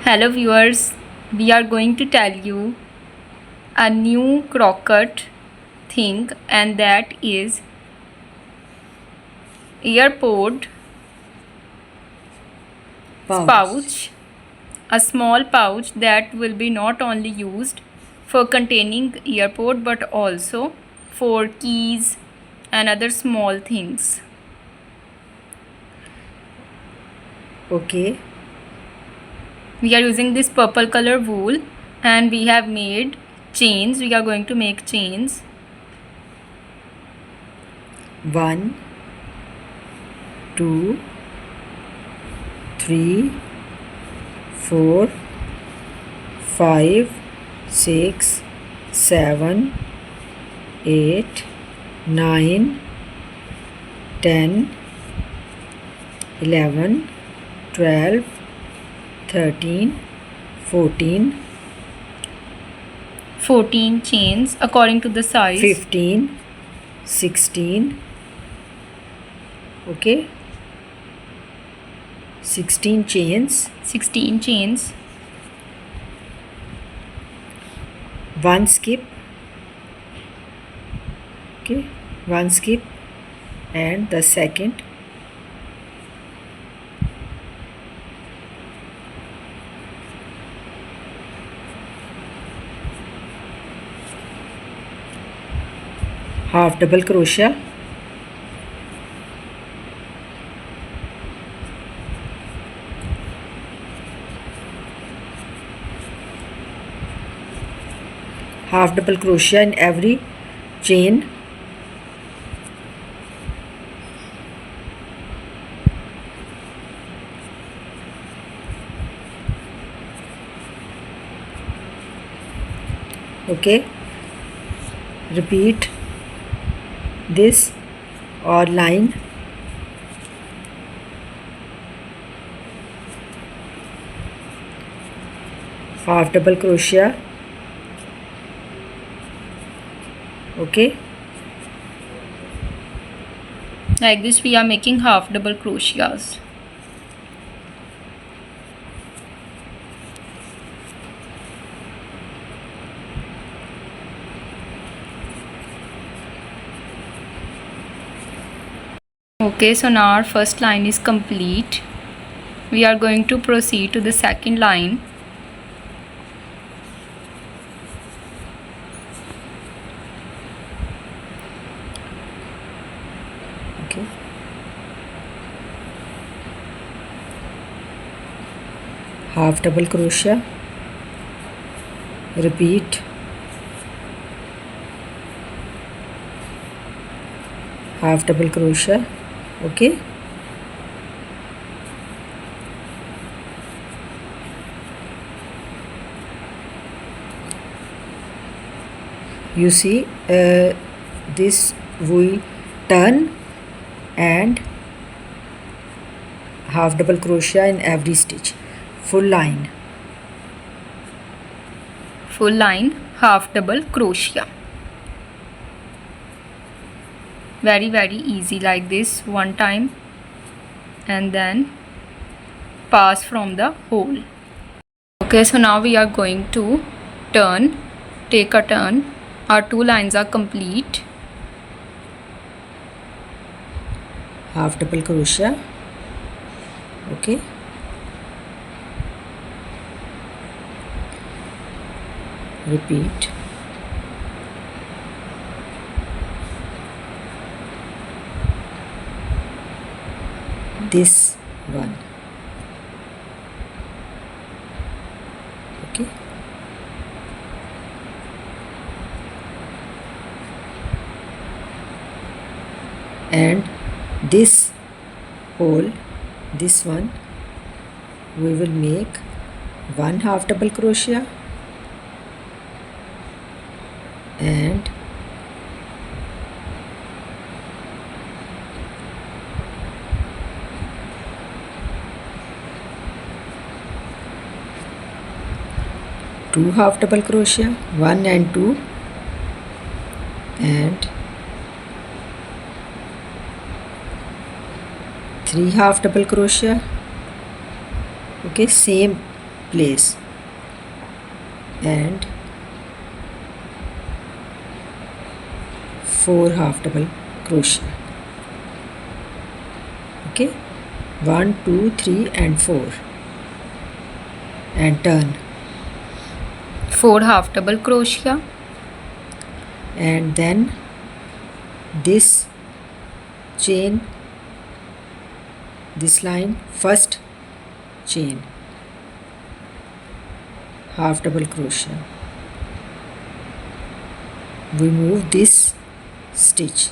Hello viewers, we are going to tell you a new crochet thing, and that is earpod pouch. A small pouch that will be not only used for containing earpod but also for keys and other small things. Okay. We are using this purple color wool and we have made chains. We are going to make chains. 1, 2, 3, 4, 5, 6, 7, 8, 9, 10, 11, 12, 13, 14, 14 chains according to the size. 15, 16. Okay, 16 chains. 16 chains. 1 skip. Okay, 1 skip and the second. Half double crochet. Half double crochet in every chain. Okay, repeat this or line. Half double crochet. Okay, Like this we are making half double crochets. Okay, so now our first line is complete. We are going to proceed to the second line. okay, half double crochet, repeat, half double crochet. Okay, you see this we turn and half double crochet in every stitch, full line. Full line half double crochet. Very easy, like this one time and then pass from the hole. Okay, so now we are going to take a turn. Our 2 lines are complete. Half double crochet. Okay, repeat, this one. Okay, and this hole, this one, we will make 1 half double crochet and two half double crochet, 1 and 2, and 3 half double crochet. Okay, same place and 4 half double crochet. Okay, 1 2 3 and 4 and turn 4 half double crochet, and then this chain, this line, first chain, half double crochet, remove this stitch.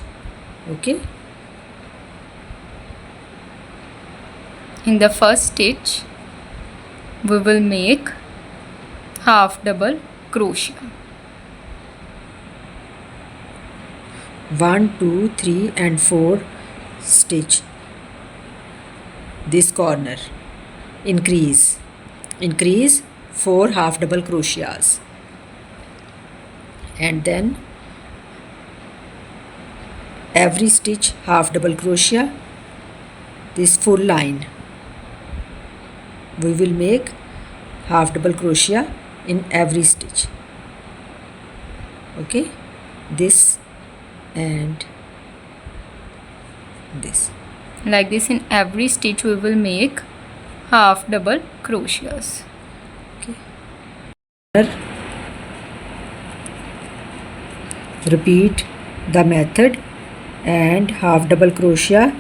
Okay, in the first stitch we will make half double crochet. 1 2 3 and 4 stitch this corner, increase 4 half double crochets, and then every stitch half double crochet. This full line we will make half double crochet in every stitch. Okay, this and this, Like this, in every stitch we will make half double crochets. Okay, repeat the method and half double crochet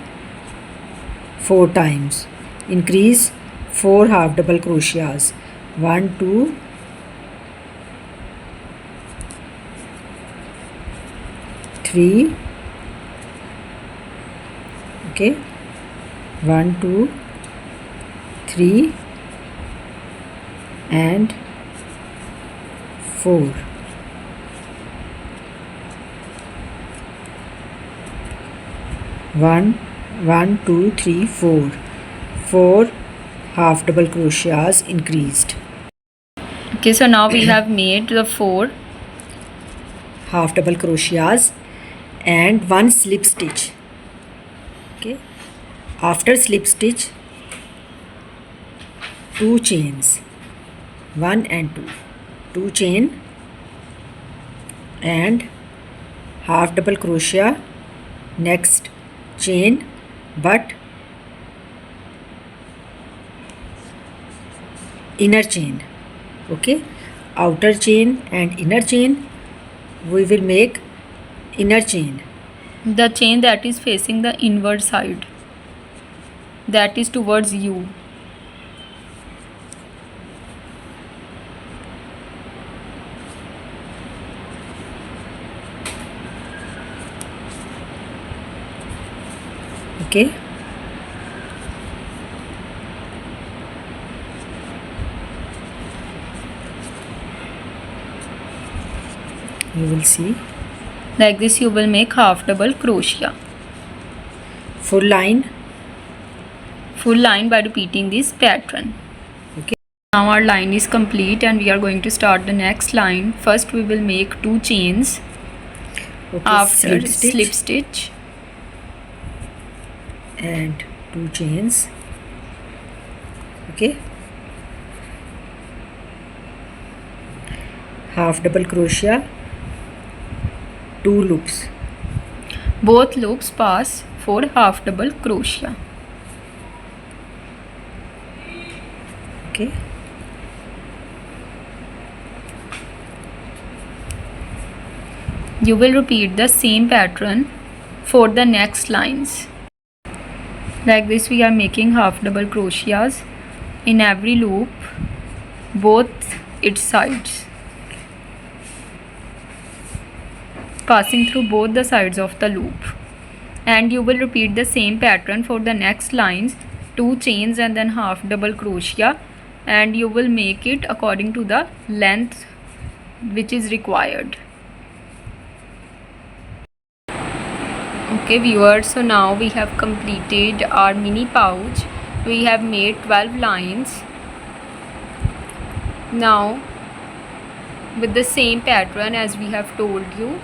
4 times, increase 4 half double crochets, 1 2 3, okay, 1 2 3 and 4. One, 2, 3, 4. 4 half double crochets increased. Okay, so now we have made the 4 half double crochets and 1 slip stitch. Okay, after slip stitch 2 chains, 1 and 2 chain and half double crochet, next chain, but inner chain. Okay, outer chain and inner chain, we will make inner chain, the chain that is facing the inward side, that is towards you. okay, you will see Like this you will make half double crochet, full line by repeating this pattern. Okay, now our line is complete and we are going to start the next line. First we will make 2 chains, okay, after slip stitch and 2 chains. Okay, half double crochet, 2 loops, both loops pass for half double crochet. okay, you will repeat the same pattern for the next lines. Like this we are making half double crochets in every loop, both its sides, passing through both the sides of the loop, and you will repeat the same pattern for the next lines, 2 chains and then half double crochet, and you will make it according to the length which is required. Okay viewers, so now we have completed our mini pouch. We have made 12 lines. Now with the same pattern as we have told you,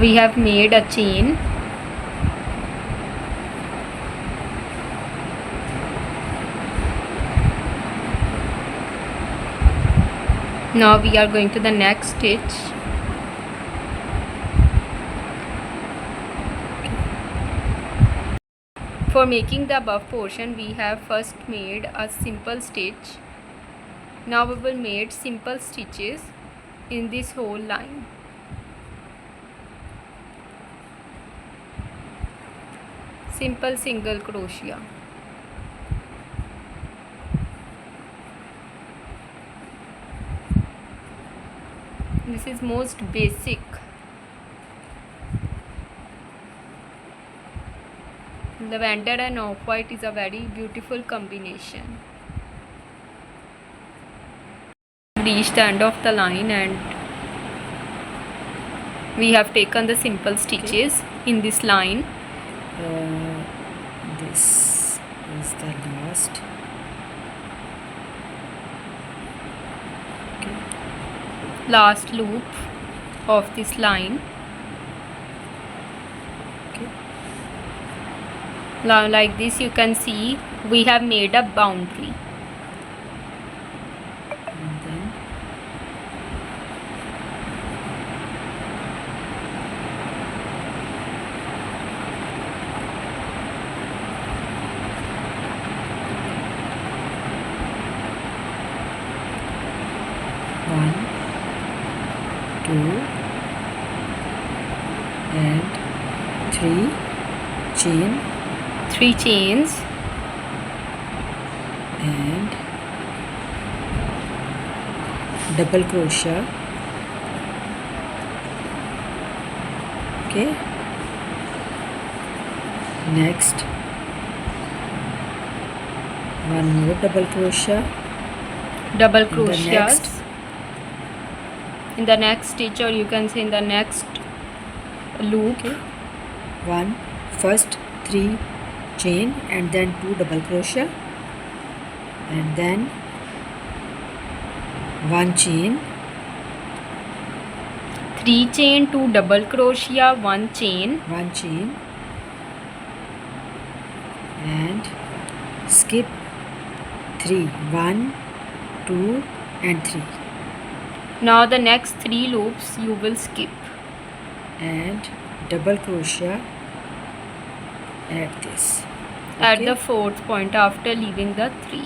we have made a chain. Now we are going to the next stitch. For making the above portion, we have first made a simple stitch. Now we will make simple stitches in this whole line. Simple single crochet. This is most basic. Lavender and off-white is a very beautiful combination. Reached the end of the line and we have taken the simple stitches in this line. This is the last. Last loop of this line. Now like this you can see we have made a boundary. And then one, two, and three chain. 3 chains And double crochet. Okay, next one more double crochet crochets in the next stitch, or you can say in the next loop. Okay. One, first 3 chain and then 2 double crochet, and then 1 chain, 3 chain, 2 double crochet, 1 chain, and skip 3, 1, 2 and 3. Now the next 3 loops you will skip and double crochet at this. at the 4th point after leaving the 3.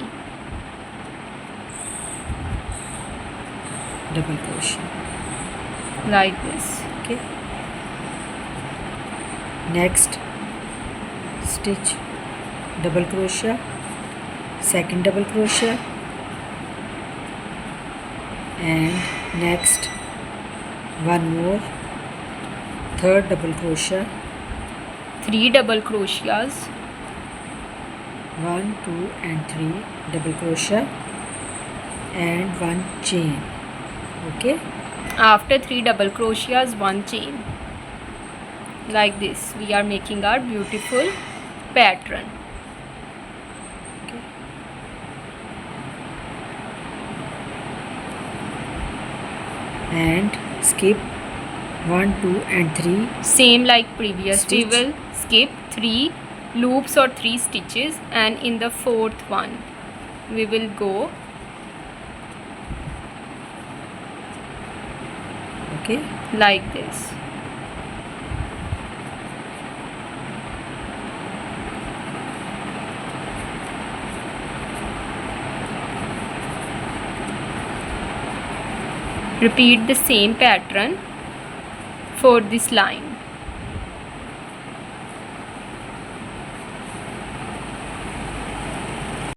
Double crochet like this. Okay, next stitch double crochet, second double crochet, and next one more, third double crochet, 3 double crochets, 1, 2 and 3 double crochet and 1 chain. Okay, after 3 double crochets, 1 chain. Like this we are making our beautiful pattern. okay. And skip 1, 2 and 3. Same like previous Stitch. we will skip 3 loops or 3 stitches, and in the 4th one we will go Okay, like this. Repeat the same pattern for this line.